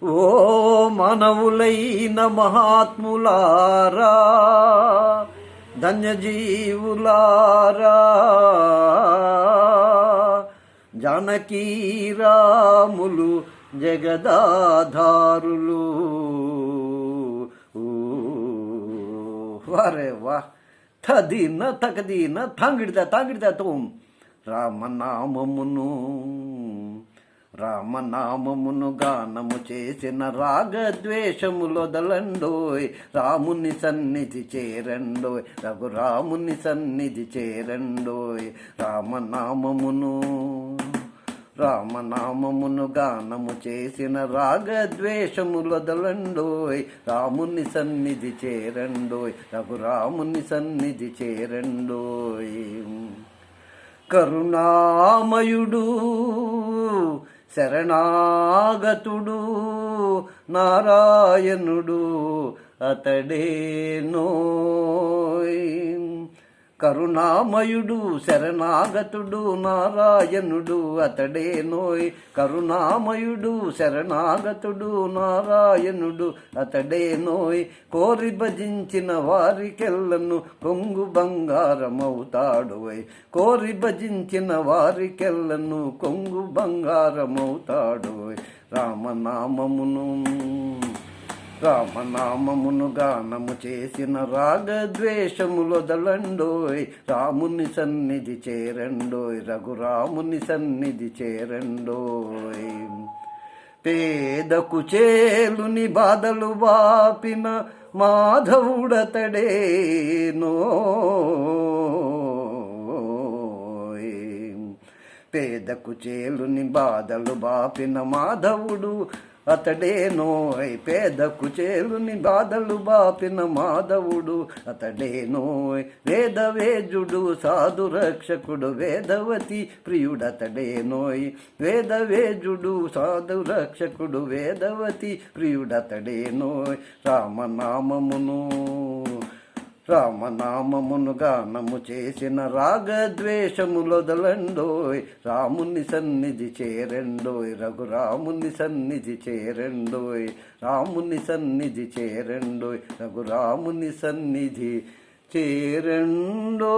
ఓ మానవులైన మహాత్ములారా, ధన్యజీవులారా, జానకీ రాములు జగదాధారులు. వారే వా తదీన తకదీన తాంగిడితే తోం రామనామమును గానము చేసిన రాగద్వేషములొదలండోయ్, రాముని సన్నిధి చేరండోయ్, రఘురాముని సన్నిధి చేరండోయ్. రామనామమును గానము చేసిన రాగద్వేషములొదలండోయ్, రాముని సన్నిధి చేరండోయ్, రఘురాముని సన్నిధి చేరండోయ్. కరుణామయుడు శరణాగతుడు నారాయణుడు అతడేనోయ్. కరుణామయుడు శరణాగతుడు నారాయణుడు అతడేనోయ్. కరుణామయుడు శరణాగతుడు నారాయణుడు అతడేనోయ్. కోరి భజించిన వారికెల్లను కొంగు బంగారమవుతాడోయ్. కోరి భజించిన వారికెల్లను కొంగు బంగారమవుతాడోయ్. రామనామమును గానము చేసిన రాగద్వేషములొదలండోయ్, రాముని సన్నిధి చేరండోయ్, రఘురాముని సన్నిధి చేరండోయ్. పేదకు చేలుని బాధలు వాపిన మాధవుడతడేనోయ్. పేదకు చేలుని బాధలు బాపిన మాధవుడు అతడేనోయ్. పేదకు చేలుని బాధలు బాపిన మాధవుడు అతడేనోయ్. వేదవేజుడు సాధు రక్షకుడు వేదవతి ప్రియుడతడేనోయ్. వేదవేజుడు సాధు రక్షకుడు వేదవతి ప్రియుడతడేనోయ్. రామనామమును గానము చేసిన రాగద్వేషములొదలండోయ్, రాముని సన్నిధి చేరండోయ్, రఘురాముని సన్నిధి చేరండోయ్. రాముని సన్నిధి చేరండోయ్, రఘురాముని సన్నిధి చేరండోయ్.